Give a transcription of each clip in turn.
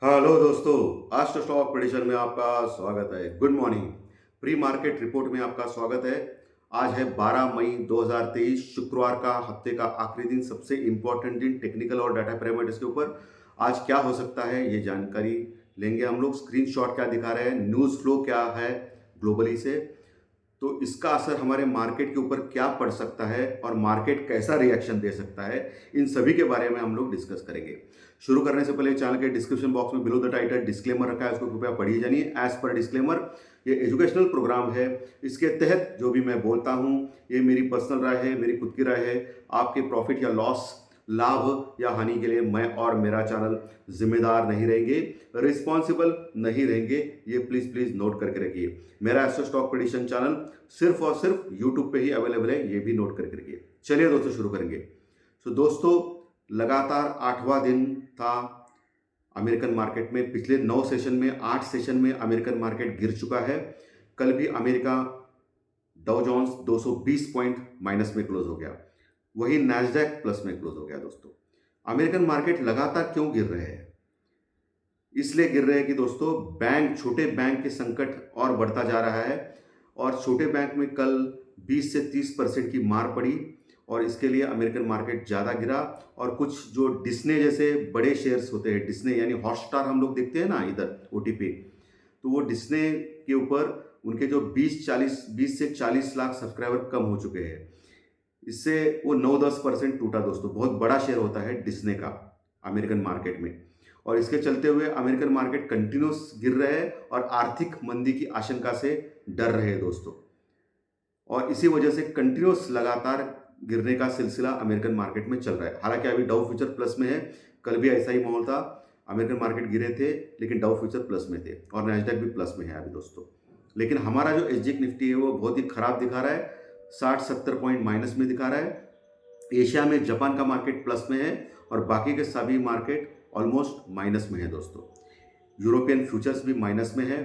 Hello दोस्तों, आज तो स्टॉक प्रेडिक्शन में आपका स्वागत है। Good morning. Pre market report में आपका स्वागत है। आज है 12 मई 2023, शुक्रवार का हफ्ते का आखिरी दिन, सबसे इंपॉर्टेंट दिन टेक्निकल और डाटा पैरामीटर्स के ऊपर। आज क्या हो सकता है ये जानकारी लेंगे हम लोग। स्क्रीनशॉट क्या दिखा रहे हैं, न्यूज़ फ्लो क्या है ग्लोबली से, तो इसका असर हमारे मार्केट के ऊपर क्या पड़ सकता है और मार्केट कैसा रिएक्शन दे सकता है, इन सभी के बारे में हम लोग डिस्कस करेंगे। शुरू करने से पहले चैनल के डिस्क्रिप्शन बॉक्स में बिलो द टाइटल डिस्क्लेमर रखा है, उसको कृपया पढ़िए जानिए। एज पर डिस्क्लेमर, ये एजुकेशनल प्रोग्राम है। इसके तहत जो भी मैं बोलता हूँ ये मेरी पर्सनल राय है, मेरी खुद की राय है। आपके प्रॉफिट या लॉस, लाभ या हानि के लिए मैं और मेरा चैनल जिम्मेदार नहीं रहेंगे, रिस्पॉन्सिबल नहीं रहेंगे। ये प्लीज़ प्लीज़ नोट करके रखिए। मेरा एस्ट्रो स्टॉक प्रेडिक्शन चैनल सिर्फ और सिर्फ यूट्यूब पे ही अवेलेबल है, ये भी नोट करके रखिए। चलिए दोस्तों शुरू करेंगे। दोस्तों, लगातार 8वां दिन था अमेरिकन मार्केट में। पिछले 9 सेशन में 8 सेशन में अमेरिकन मार्केट गिर चुका है। कल भी America Dow Jones 220 point minus में क्लोज हो गया, वही नैस्डैक प्लस में क्लोज हो गया। दोस्तों, अमेरिकन मार्केट लगातार क्यों गिर रहे हैं? इसलिए गिर रहे हैं कि दोस्तों बैंक, छोटे बैंक के संकट और बढ़ता जा रहा है और छोटे बैंक में कल 20 से 30% की मार पड़ी और इसके लिए अमेरिकन मार्केट ज़्यादा गिरा। और कुछ जो डिस्ने जैसे बड़े शेयर्स होते हैं, डिस्ने यानी हॉटस्टार हम लोग देखते हैं ना इधर ओटीपी, तो वो डिस्ने के ऊपर उनके जो 20 से 40 लाख सब्सक्राइबर कम हो चुके हैं। इससे वो 9-10% टूटा। दोस्तों, बहुत बड़ा शेयर होता है डिस्ने का अमेरिकन मार्केट में, और इसके चलते हुए अमेरिकन मार्केट कंटिन्यूस गिर रहे हैं और आर्थिक मंदी की आशंका से डर रहे हैं दोस्तों। और इसी वजह से कंटिन्यूस लगातार गिरने का सिलसिला अमेरिकन मार्केट में चल रहा है। हालांकि अभी डाउ फ्यूचर प्लस में है, कल भी ऐसा ही माहौल था। अमेरिकन मार्केट गिरे थे लेकिन डाउ फ्यूचर प्लस में थे और नैस्डैक भी प्लस में है अभी दोस्तों। लेकिन हमारा जो एसजीएक्स निफ्टी है वो बहुत ही खराब दिखा रहा है, 60-70 पॉइंट माइनस में दिखा रहा है। एशिया में जापान का मार्केट प्लस में है और बाकी के सभी मार्केट ऑलमोस्ट माइनस में है दोस्तों। यूरोपियन फ्यूचर्स भी माइनस में है।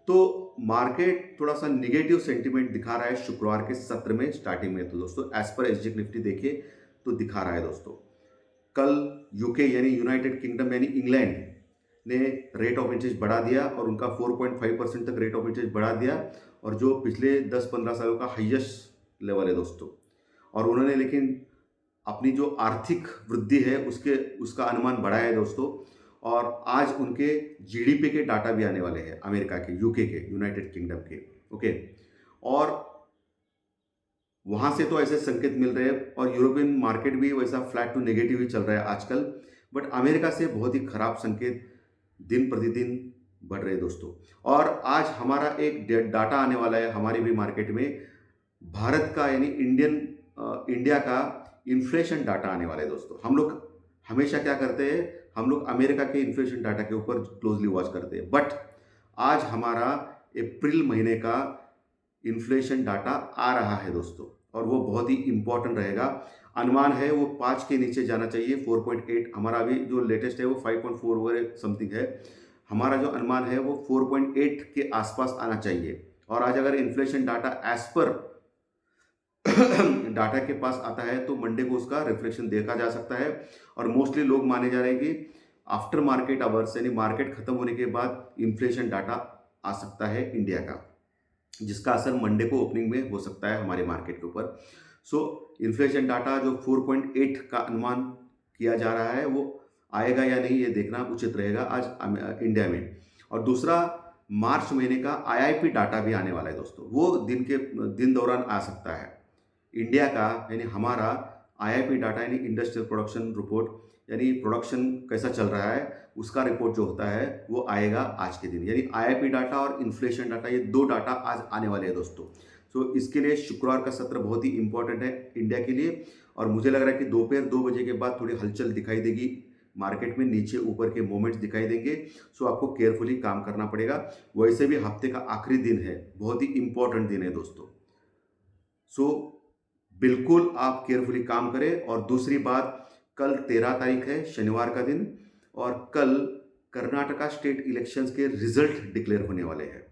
तो मार्केट थोड़ा सा निगेटिव सेंटीमेंट दिखा रहा है शुक्रवार के सत्र में स्टार्टिंग में। तो दोस्तों एज पर एसजीएक्स निफ्टी देखिए तो दिखा रहा है दोस्तों। कल यूके यानी यूनाइटेड किंगडम यानी इंग्लैंड ने रेट ऑफ इंटरेस्ट बढ़ा दिया और उनका 4.5% तक रेट ऑफ इंटरेस्ट बढ़ा दिया, और जो पिछले 10-15 सालों का हाईएस्ट लेवल है दोस्तों। और उन्होंने लेकिन अपनी जो आर्थिक वृद्धि है उसका अनुमान बढ़ाया है दोस्तों। और आज उनके जीडीपी के डाटा भी आने वाले हैं, अमेरिका के, यूके के, यूनाइटेड किंगडम के। ओके, और वहाँ से तो ऐसे संकेत मिल रहे हैं और यूरोपियन मार्केट भी वैसा फ्लैट टू नेगेटिव ही चल रहा है आजकल। बट अमेरिका से बहुत ही खराब संकेत दिन प्रतिदिन बढ़ रहे हैं दोस्तों। और आज हमारा एक डाटा आने वाला है हमारे भी मार्केट में, भारत का यानी इंडिया का इन्फ्लेशन डाटा आने वाला है दोस्तों। हम लोग हमेशा क्या करते हैं, हम लोग अमेरिका के इन्फ्लेशन डाटा के ऊपर क्लोजली वॉच करते हैं, बट आज हमारा अप्रैल महीने का इन्फ्लेशन डाटा आ रहा है दोस्तों और वो बहुत ही इंपॉर्टेंट रहेगा। अनुमान है वो 5 के नीचे जाना चाहिए, 4.8। हमारा अभी जो लेटेस्ट है वो 5.4 वगैरह समथिंग है। हमारा जो अनुमान है वो 4.8 के आसपास आना चाहिए। और आज अगर inflation data as per data के पास आता है तो मंडे को उसका रिफ्लेक्शन देखा जा सकता है। और मोस्टली लोग माने जा रहे हैं कि आफ्टर मार्केट आवर्स यानी मार्केट खत्म होने के बाद इन्फ्लेशन डाटा आ सकता है इंडिया का, जिसका असर मंडे को ओपनिंग में हो सकता है हमारे मार्केट के ऊपर। इन्फ्लेशन डाटा जो 4.8 का अनुमान किया जा रहा है वो आएगा या नहीं ये देखना उचित रहेगा आज इंडिया में। और दूसरा, मार्च महीने का आईआईपी डाटा भी आने वाला है दोस्तों, वो दिन दौरान आ सकता है। इंडिया का यानी हमारा आईआईपी डाटा यानी इंडस्ट्रियल प्रोडक्शन रिपोर्ट, यानी प्रोडक्शन कैसा चल रहा है उसका रिपोर्ट जो होता है वो आएगा आज के दिन। यानी आईआईपी डाटा और इन्फ्लेशन डाटा, ये 2 डाटा आज आने वाले हैं दोस्तों। इसके लिए शुक्रवार का सत्र बहुत ही इंपॉर्टेंट है इंडिया के लिए। और मुझे लग रहा है कि दोपहर 2 बजे के बाद थोड़ी हलचल दिखाई देगी मार्केट में, नीचे ऊपर के मोमेंट्स दिखाई देंगे। आपको केयरफुली काम करना पड़ेगा। वैसे भी हफ्ते का आखिरी दिन है, बहुत ही इंपॉर्टेंट दिन है दोस्तों। बिल्कुल आप केयरफुली काम करें। और दूसरी बात, कल 13 तारीख है, शनिवार का दिन, और कल कर्नाटका स्टेट इलेक्शंस के रिजल्ट डिक्लेयर होने वाले हैं।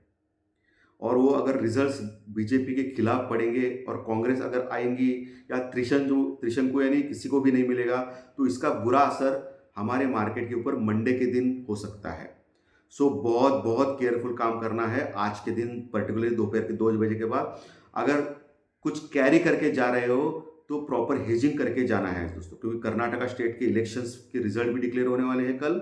और वो अगर रिजल्ट्स बीजेपी के खिलाफ पड़ेंगे और कांग्रेस अगर आएंगी या त्रिशंकु यानी किसी को भी नहीं मिलेगा, तो इसका बुरा असर हमारे मार्केट के ऊपर मंडे के दिन हो सकता है। सो बहुत बहुत केयरफुल काम करना है आज के दिन, पर्टिकुलरली दोपहर के 2 बजे के बाद। अगर कुछ कैरी करके जा रहे हो तो प्रॉपर हेजिंग करके जाना है दोस्तों, क्योंकि कर्नाटका स्टेट के इलेक्शंस के रिजल्ट भी डिक्लेयर होने वाले हैं कल,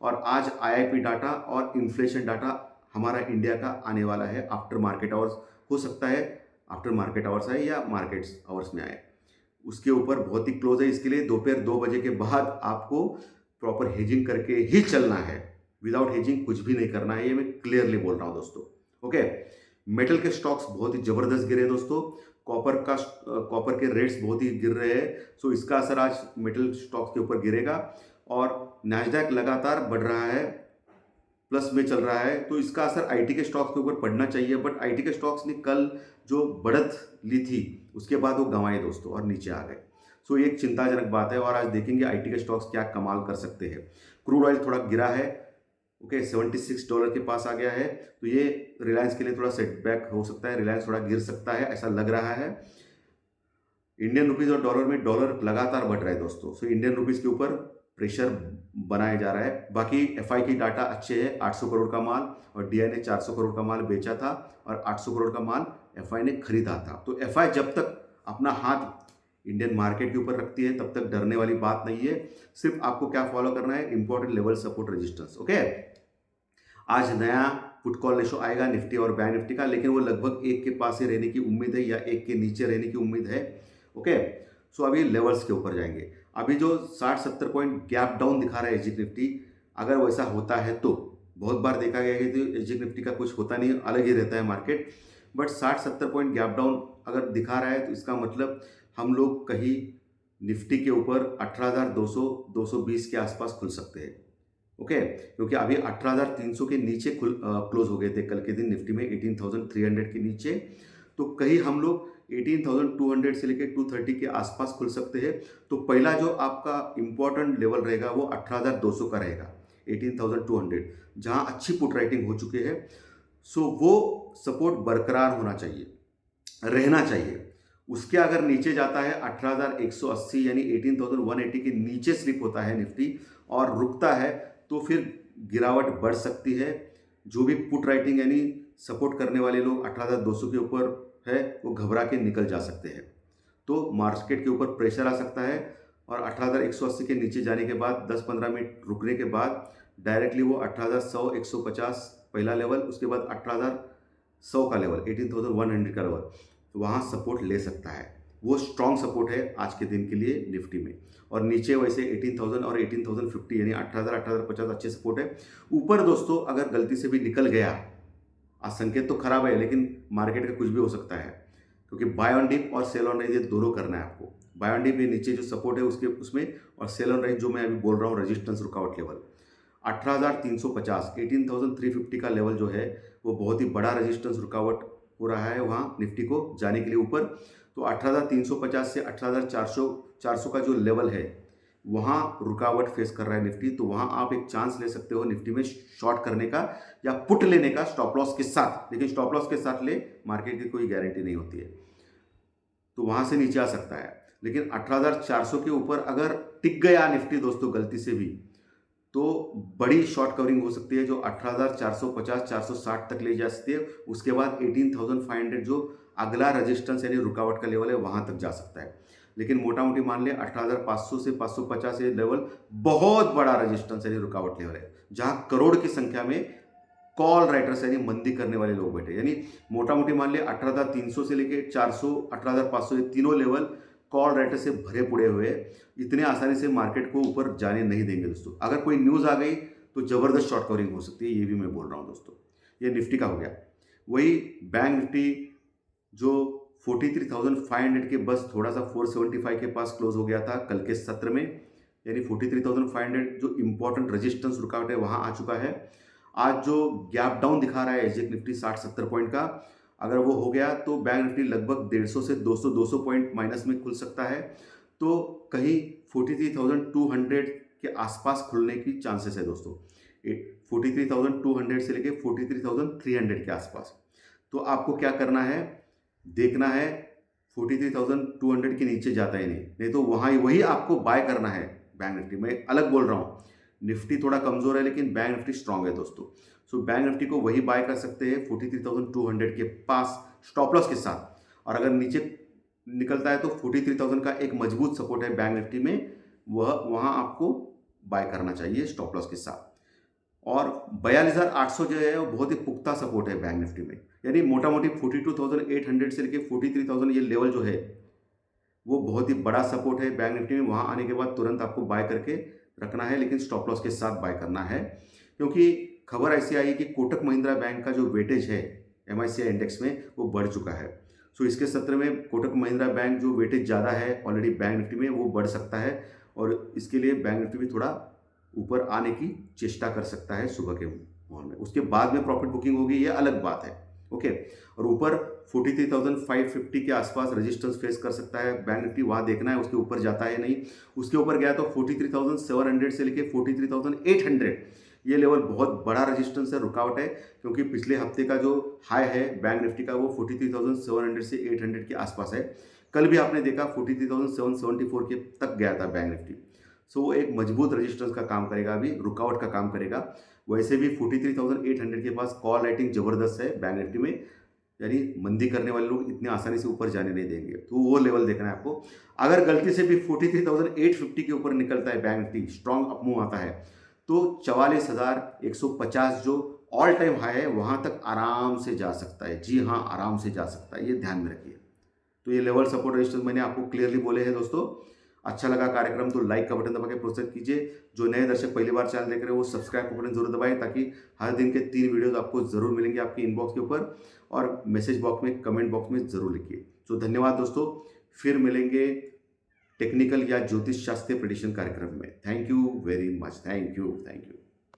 और आज आईआईपी डाटा और इन्फ्लेशन डाटा हमारा इंडिया का आने वाला है आफ्टर मार्केट आवर्स। हो सकता है आफ्टर मार्केट आवर्स आए या मार्केट्स आवर्स में आए, उसके ऊपर बहुत ही क्लोज है। इसके लिए दोपहर 2 बजे के बाद आपको प्रॉपर हेजिंग करके ही चलना है, विदाउट हेजिंग कुछ भी नहीं करना है, ये मैं क्लियरली बोल रहा हूँ दोस्तों। ओके, मेटल के स्टॉक्स बहुत ही जबरदस्त गिरे दोस्तों। कॉपर के रेट्स बहुत ही गिर रहे हैं, सो इसका असर आज मेटल स्टॉक्स के ऊपर गिरेगा। और नैस्डैक लगातार बढ़ रहा है, प्लस में चल रहा है, तो इसका असर आईटी के स्टॉक्स के ऊपर पड़ना चाहिए। बट आईटी के स्टॉक्स ने कल जो बढ़त ली थी उसके बाद वो गंवाए दोस्तों और नीचे आ गए। सो ये एक चिंताजनक बात है, और आज देखेंगे आईटी के स्टॉक्स क्या कमाल कर सकते हैं। क्रूड ऑयल थोड़ा गिरा है, ओके, $76 के पास आ गया है, तो ये रिलायंस के लिए थोड़ा सेटबैक हो सकता है, रिलायंस थोड़ा गिर सकता है ऐसा लग रहा है। इंडियन रुपीज़ और डॉलर में डॉलर लगातार बढ़ रहा है दोस्तों, सो इंडियन रुपीज़ के ऊपर प्रेशर बनाया जा रहा है। बाकी एफआई की डाटा अच्छे है, 800 करोड़ का माल, और डीआई ने 400 करोड़ का माल बेचा था और 800 करोड़ का माल एफआई ने खरीदा था। तो एफआई जब तक अपना हाथ इंडियन मार्केट के ऊपर रखती है तब तक डरने वाली बात नहीं है। सिर्फ आपको क्या फॉलो करना है, important level, support, resistance. Okay, आज नया पुट कॉल रेशो आएगा निफ्टी और बैंक निफ्टी का, लेकिन वो लगभग 1 के पास ही रहने की उम्मीद है या 1 के नीचे रहने की उम्मीद है। ओके, सो अभी लेवल्स के ऊपर जाएंगे। अभी जो 60-70 पॉइंट गैप डाउन दिखा रहा है एसजी निफ्टी, अगर वैसा होता है तो बहुत बार देखा गया है कि एसजी निफ्टी का कुछ होता नहीं, अलग ही रहता है market, but 60-70 point gap down अगर दिखा रहा है तो इसका मतलब हम लोग कहीं निफ्टी के ऊपर 18,200-220 के आसपास खुल सकते हैं। ओके, क्योंकि अभी 18,300 के नीचे क्लोज हो गए थे कल के दिन निफ्टी में, 18,300 के नीचे, तो कहीं हम लोग 18,200 से लेकर 230 के आसपास खुल सकते हैं। तो पहला जो आपका इंपॉर्टेंट लेवल रहेगा वो 18,200 का रहेगा, 18,200, जहां अच्छी पुट राइटिंग हो चुके हैं। सो वो सपोर्ट बरकरार होना चाहिए, रहना चाहिए। उसके अगर नीचे जाता है 18,180 यानी 18,180 के नीचे स्लिप होता है निफ्टी और रुकता है, तो फिर गिरावट बढ़ सकती है। जो भी पुट राइटिंग यानी सपोर्ट करने वाले लोग 18,200 के ऊपर है वो घबरा के निकल जा सकते हैं, तो मार्केट के ऊपर प्रेशर आ सकता है। और 18,180 के नीचे जाने के बाद 10-15 मिनट रुकने के बाद डायरेक्टली वो 18,100-150 पहला लेवल, उसके बाद 18,100 का लेवल, 18,100 का लेवल, तो वहाँ सपोर्ट ले सकता है। वो स्ट्रॉन्ग सपोर्ट है आज के दिन के लिए निफ्टी में। और नीचे वैसे 18,000 और 18,050 यानी 18,000-18,050 अच्छे सपोर्ट है। ऊपर दोस्तों अगर गलती से भी निकल गया, आज संकेत तो खराब है लेकिन मार्केट का कुछ भी हो सकता है, क्योंकि बाय ऑन डिप और सेल ऑन राइज ये दोनों करना है आपको। बाय ऑन डिप ये नीचे जो सपोर्ट है उसके उसमें, और सेल ऑन राइज जो मैं अभी बोल रहा हूँ रेजिस्टेंस रुकावट लेवल 18,350, 18,350 का लेवल जो है वो बहुत ही बड़ा रेजिस्टेंस रुकावट हो रहा है वहाँ निफ्टी को जाने के लिए ऊपर। तो 18,350 से 18,400 का जो लेवल है वहाँ रुकावट फेस कर रहा है निफ्टी, तो वहाँ आप एक चांस ले सकते हो निफ्टी में शॉर्ट करने का या पुट लेने का स्टॉप लॉस के साथ, लेकिन स्टॉप लॉस के साथ ले, मार्केट की कोई गारंटी नहीं होती है, तो वहाँ से नीचे आ सकता है। लेकिन 18,400 के ऊपर अगर टिक गया निफ्टी दोस्तों गलती से भी, तो बड़ी शॉर्ट कवरिंग हो सकती है जो 18,450-460 तक ले जा सकती है। उसके बाद 18,500 जो अगला रेजिस्टेंस यानी रुकावट का लेवल है वहाँ तक जा सकता है। लेकिन मोटा मोटी मान लिया 18,500 से 550 ये लेवल बहुत बड़ा रेजिस्टेंस यानी रुकावट लेवल है, जहाँ करोड़ की संख्या में कॉल राइटर्स यानी मंदी करने वाले लोग बैठे। यानी मोटा मोटी मान लिया 18,300 से लेके 400, 18,500 ये तीनों लेवल कॉल राइटर से भरे पड़े हुए, इतने आसानी से मार्केट को ऊपर जाने नहीं देंगे दोस्तों। अगर कोई न्यूज़ आ गई तो ज़बरदस्त शॉर्ट कवरिंग हो सकती है, ये भी मैं बोल रहा हूँ दोस्तों। ये निफ्टी का हो गया। वही बैंक निफ्टी जो 43,500 के बस थोड़ा सा 475 के पास क्लोज हो गया था कल के सत्र में, यानी 43,500 जो इंपॉर्टेंट रेजिस्टेंस रुकावट है वहाँ आ चुका है। आज जो गैप डाउन दिखा रहा है एसजेक निफ्टी 60-70 पॉइंट का, अगर वो हो गया तो बैंक निफ्टी लगभग 150 से 200 पॉइंट माइनस में खुल सकता है। तो कहीं 43,200 के आसपास खुलने की चांसेस है दोस्तों, 43,200 से लेके 43,300 के आसपास। तो आपको क्या करना है, देखना है 43,200 के नीचे जाता ही नहीं, नहीं तो वहाँ वही आपको बाय करना है। बैंक निफ्टी में अलग बोल रहा हूँ, निफ्टी थोड़ा कमज़ोर है लेकिन बैंक निफ्टी स्ट्रांग है दोस्तों। सो बैंक निफ्टी को वही बाय कर सकते हैं 43,200 के पास स्टॉप लॉस के साथ, और अगर नीचे निकलता है तो 43,000 का एक मजबूत सपोर्ट है बैंक निफ्टी में, वह वहाँ आपको बाय करना चाहिए स्टॉप लॉस के साथ। और 42,800 जो है वो बहुत ही पुख्ता सपोर्ट है बैंक निफ्टी में, यानी मोटा मोटी 42,800 से लेके 43,000 ये लेवल जो है वो बहुत ही बड़ा सपोर्ट है बैंक निफ्टी में। वहाँ आने के बाद तुरंत आपको बाय करके रखना है, लेकिन स्टॉप लॉस के साथ बाय करना है, क्योंकि खबर ऐसी आई है कि कोटक महिंद्रा बैंक का जो वेटेज है MICI इंडेक्स में वो बढ़ चुका है। सो इसके सत्र में कोटक महिंद्रा बैंक जो वेटेज ज़्यादा है ऑलरेडी बैंक निफ्टी में, वो बढ़ सकता है, और इसके लिए बैंक निफ्टी भी थोड़ा ऊपर आने की चेष्टा कर सकता है सुबह के माहौल में। उसके बाद में प्रॉफिट बुकिंग होगी, ये अलग बात है। ओके, और ऊपर 43,550 के आसपास रेजिस्टेंस फेस कर सकता है बैंक निफ्टी, वहाँ देखना है उसके ऊपर जाता है नहीं। उसके ऊपर गया तो 43,700 से लेके 43,800 ये लेवल बहुत बड़ा रेजिस्टेंस है, रुकावट है, क्योंकि पिछले हफ्ते का जो हाई है बैंक निफ्टी का वो 43,700 से 800 के आसपास है। कल भी आपने देखा 43,774 के तक गया था बैंक निफ्टी। सो वो एक मजबूत रेजिस्टेंस का काम करेगा, अभी रुकावट का काम करेगा। वैसे भी 43,800 के पास कॉल राइटिंग जबरदस्त है बैंक निफ्टी में, यानी मंदी करने वाले लोग इतने आसानी से ऊपर जाने नहीं देंगे, तो वो लेवल देखना है आपको। अगर गलती से भी 43,850 के ऊपर निकलता है बैंक निफ्टी, स्ट्रॉन्ग अपमूव आता है, तो 44,150 जो ऑल टाइम हाई है वहाँ तक आराम से जा सकता है। जी हाँ, आराम से जा सकता है, ये ध्यान में रखिए। तो ये लेवल सपोर्ट रेजिस्टेंस मैंने आपको क्लियरली बोले हैं दोस्तों। अच्छा लगा कार्यक्रम तो लाइक का बटन दबा के प्रोत्साहित कीजिए। जो नए दर्शक पहली बार चैनल देख रहे हैं वो सब्सक्राइब का बटन जरूर दबाएं, ताकि हर दिन के 3 वीडियोज आपको जरूर मिलेंगे आपके इनबॉक्स के ऊपर, और मैसेज बॉक्स में कमेंट बॉक्स में जरूर लिखिए। तो धन्यवाद दोस्तों, फिर मिलेंगे टेक्निकल या ज्योतिष शास्त्रीय प्रेडिक्शन कार्यक्रम में। Thank you very much, thank you.